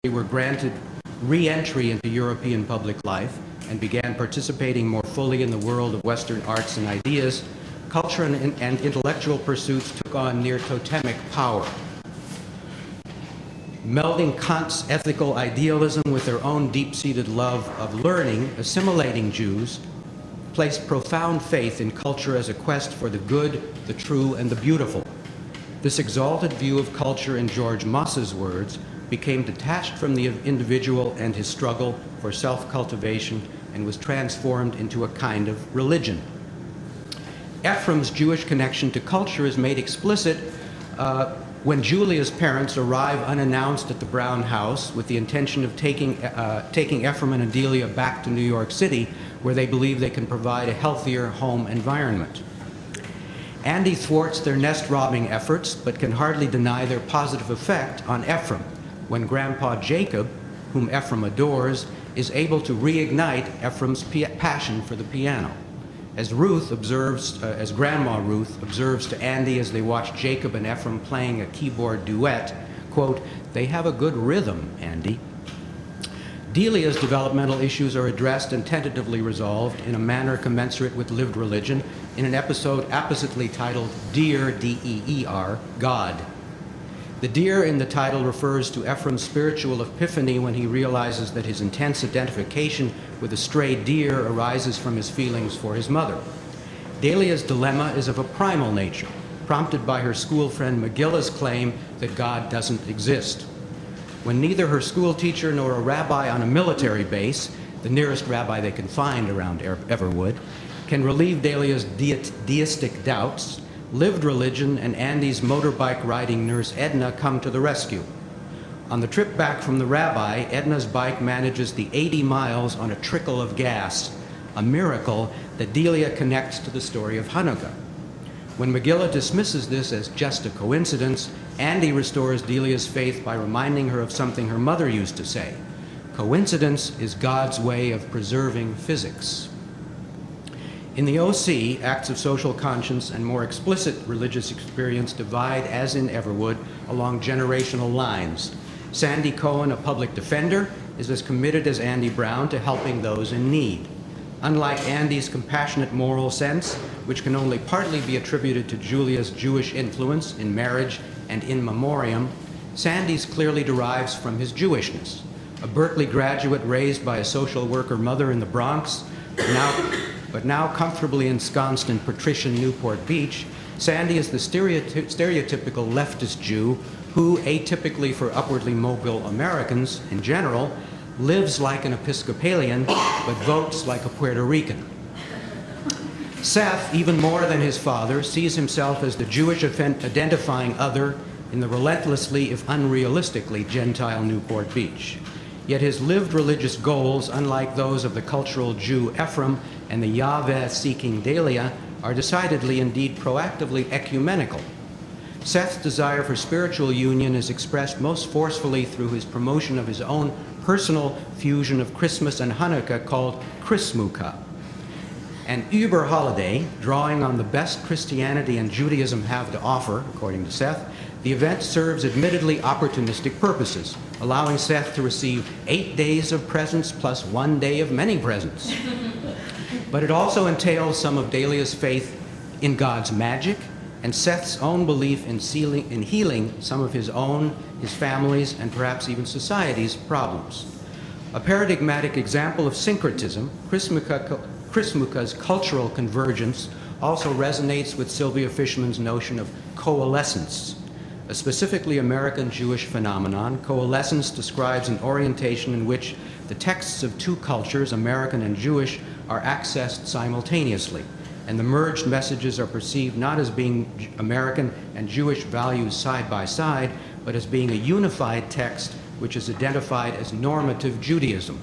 were granted re-entry into European public life and began participating more fully in the world of Western arts and ideas, culture and intellectual pursuits took on near totemic power. Melding Kant's ethical idealism with their own deep-seated love of learning, assimilating Jews placed profound faith in culture as a quest for the good, the true, and the beautiful. This exalted view of culture, in George Moss's words, became detached from the individual and his struggle for self-cultivation and was transformed into a kind of religion. Ephraim's Jewish connection to culture is made explicit when Julia's parents arrive unannounced at the Brown house with the intention of taking Ephraim and Adelia back to New York City, where they believe they can provide a healthier home environment. Andy thwarts their nest-robbing efforts, but can hardly deny their positive effect on Ephraim, when Grandpa Jacob, whom Ephraim adores, is able to reignite Ephraim's passion for the piano. As Grandma Ruth observes to Andy as they watch Jacob and Ephraim playing a keyboard duet, quote, "They have a good rhythm, Andy." Delia's developmental issues are addressed and tentatively resolved in a manner commensurate with lived religion in an episode appositely titled Dear, D-E-E-R, God. The deer in the title refers to Ephraim's spiritual epiphany when he realizes that his intense identification with a stray deer arises from his feelings for his mother. Delia's dilemma is of a primal nature, prompted by her school friend Magilla's claim that God doesn't exist. When neither her school teacher nor a rabbi on a military base, the nearest rabbi they can find around Everwood, can relieve Delia's deistic doubts, lived religion and Andy's motorbike riding nurse Edna come to the rescue. On the trip back from the rabbi, Edna's bike manages the 80 miles on a trickle of gas, a miracle that Delia connects to the story of Hanukkah. When Megillah dismisses this as just a coincidence, Andy restores Delia's faith by reminding her of something her mother used to say: "Coincidence is God's way of preserving physics." In the OC, acts of social conscience and more explicit religious experience divide, as in Everwood, along generational lines. Sandy Cohen, a public defender, is as committed as Andy Brown to helping those in need. Unlike Andy's compassionate moral sense, which can only partly be attributed to Julia's Jewish influence in Marriage and In Memoriam, Sandy's clearly derives from his Jewishness. A Berkeley graduate raised by a social worker mother in the Bronx, but now comfortably ensconced in patrician Newport Beach, Sandy is the stereotypical leftist Jew who, atypically for upwardly mobile Americans in general, lives like an Episcopalian but votes like a Puerto Rican. Seth, even more than his father, sees himself as the Jewish identifying other in the relentlessly, if unrealistically, Gentile Newport Beach. Yet his lived religious goals, unlike those of the cultural Jew Ephraim and the Yahweh-seeking Delia, are decidedly, indeed proactively ecumenical. Seth's desire for spiritual union is expressed most forcefully through his promotion of his own personal fusion of Christmas and Hanukkah called Chrismukkah. An Uber holiday, drawing on the best Christianity and Judaism have to offer, according to Seth, the event serves admittedly opportunistic purposes, allowing Seth to receive 8 days of presents plus 1 day of many presents. But it also entails some of Delia's faith in God's magic and Seth's own belief in healing some of his own, his family's, and perhaps even society's problems. A paradigmatic example of syncretism, Chrismukkah's cultural convergence also resonates with Sylvia Fishman's notion of coalescence. A specifically American Jewish phenomenon, coalescence describes an orientation in which the texts of two cultures, American and Jewish, are accessed simultaneously, and the merged messages are perceived not as being American and Jewish values side by side, but as being a unified text which is identified as normative Judaism.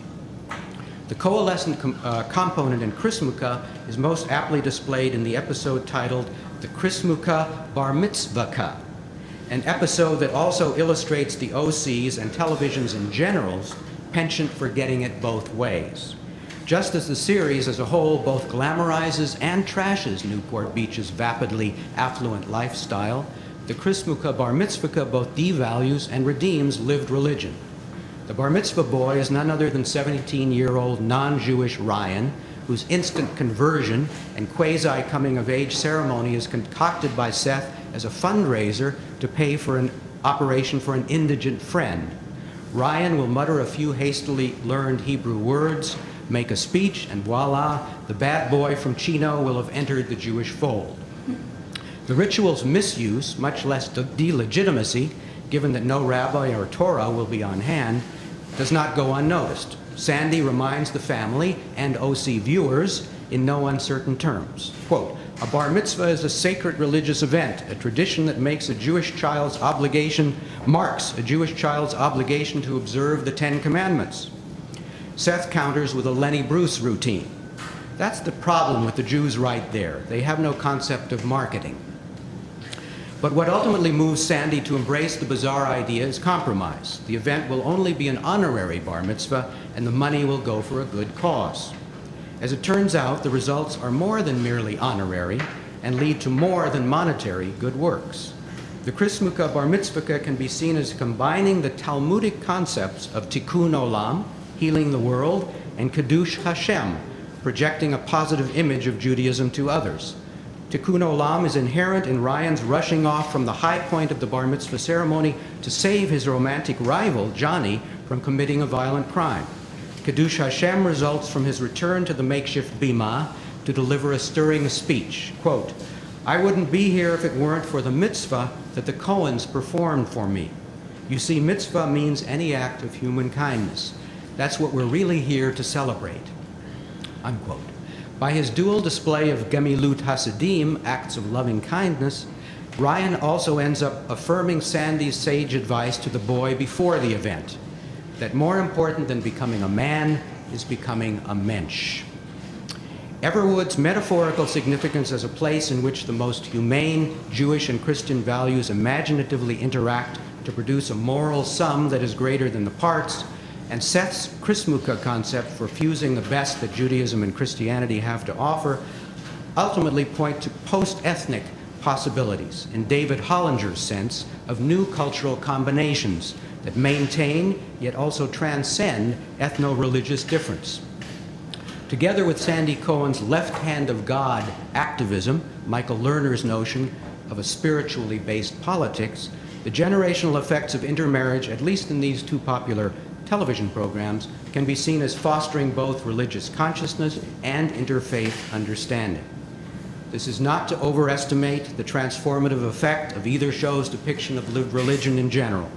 The coalescent component in Chrismukkah is most aptly displayed in the episode titled The Chrismukkah Bar Mitzvahkah, an episode that also illustrates the OC's and television's in general's penchant for getting it both ways. Just as the series as a whole both glamorizes and trashes Newport Beach's vapidly affluent lifestyle, the Chrismukkah Bar Mitzvahkah both devalues and redeems lived religion. The bar mitzvah boy is none other than 17-year-old non-Jewish Ryan, whose instant conversion and quasi-coming-of-age ceremony is concocted by Seth as a fundraiser to pay for an operation for an indigent friend. Ryan will mutter a few hastily learned Hebrew words, make a speech, and voila, the bad boy from Chino will have entered the Jewish fold. The ritual's misuse, much less delegitimacy, given that no rabbi or Torah will be on hand, does not go unnoticed. Sandy reminds the family and OC viewers in no uncertain terms. Quote, "A bar mitzvah is a sacred religious event, a tradition that marks a Jewish child's obligation to observe the 10 Commandments." Seth counters with a Lenny Bruce routine. That's the problem with the Jews right there. They have no concept of marketing. But what ultimately moves Sandy to embrace the bizarre idea is compromise. The event will only be an honorary bar mitzvah, and the money will go for a good cause. As it turns out, the results are more than merely honorary and lead to more than monetary good works. The Chrismukkah bar mitzvah can be seen as combining the Talmudic concepts of tikkun olam, healing the world, and Kiddush Hashem, projecting a positive image of Judaism to others. Tikkun olam is inherent in Ryan's rushing off from the high point of the bar mitzvah ceremony to save his romantic rival, Johnny, from committing a violent crime. Kiddush Hashem results from his return to the makeshift bima to deliver a stirring speech. Quote, "I wouldn't be here if it weren't for the mitzvah that the Cohens performed for me. You see, mitzvah means any act of human kindness. That's what we're really here to celebrate." Unquote. By his dual display of Gemilut Hasidim, acts of loving kindness, Ryan also ends up affirming Sandy's sage advice to the boy before the event, that more important than becoming a man is becoming a mensch. Everwood's metaphorical significance as a place in which the most humane Jewish and Christian values imaginatively interact to produce a moral sum that is greater than the parts, and Seth's Chrismukkah concept for fusing the best that Judaism and Christianity have to offer ultimately point to post-ethnic possibilities, in David Hollinger's sense of new cultural combinations that maintain yet also transcend ethno-religious difference. Together with Sandy Cohen's left hand of God activism, Michael Lerner's notion of a spiritually based politics, the generational effects of intermarriage, at least in these two popular television programs, can be seen as fostering both religious consciousness and interfaith understanding. This is not to overestimate the transformative effect of either show's depiction of religion in general.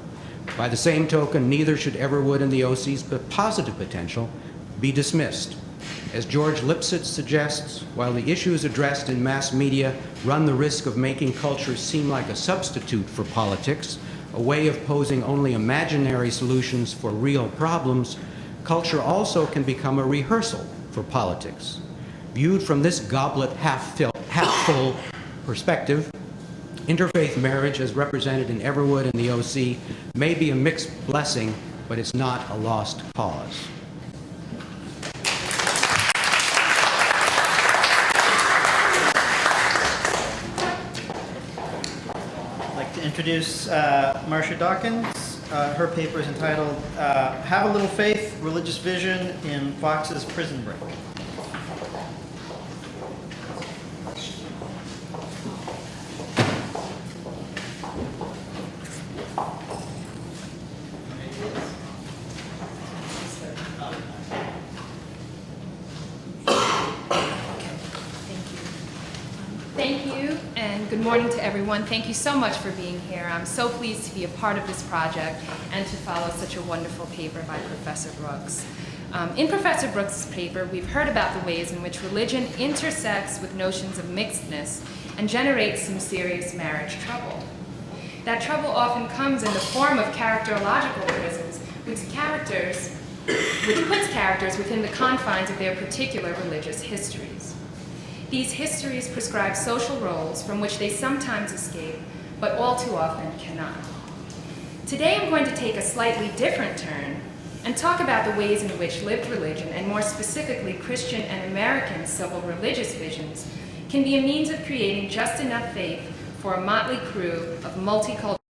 By the same token, neither should Everwood and the OC's positive potential be dismissed. As George Lipsitz suggests, while the issues addressed in mass media run the risk of making culture seem like a substitute for politics, a way of posing only imaginary solutions for real problems, culture also can become a rehearsal for politics. Viewed from this goblet half-full perspective, interfaith marriage as represented in Everwood and the OC may be a mixed blessing, but it's not a lost cause. Introduce Marcia Dawkins. Her paper is entitled Have a Little Faith, Religious Vision in Fox's Prison Break. Thank you, and good morning to everyone. Thank you so much for being here. I'm so pleased to be a part of this project and to follow such a wonderful paper by Professor Brooks. In Professor Brooks' paper, we've heard about the ways in which religion intersects with notions of mixedness and generates some serious marriage trouble. That trouble often comes in the form of characterological prisms, which puts characters within the confines of their particular religious histories. These histories prescribe social roles from which they sometimes escape, but all too often cannot. Today I'm going to take a slightly different turn and talk about the ways in which lived religion, and more specifically Christian and American civil religious visions, can be a means of creating just enough faith for a motley crew of multicultural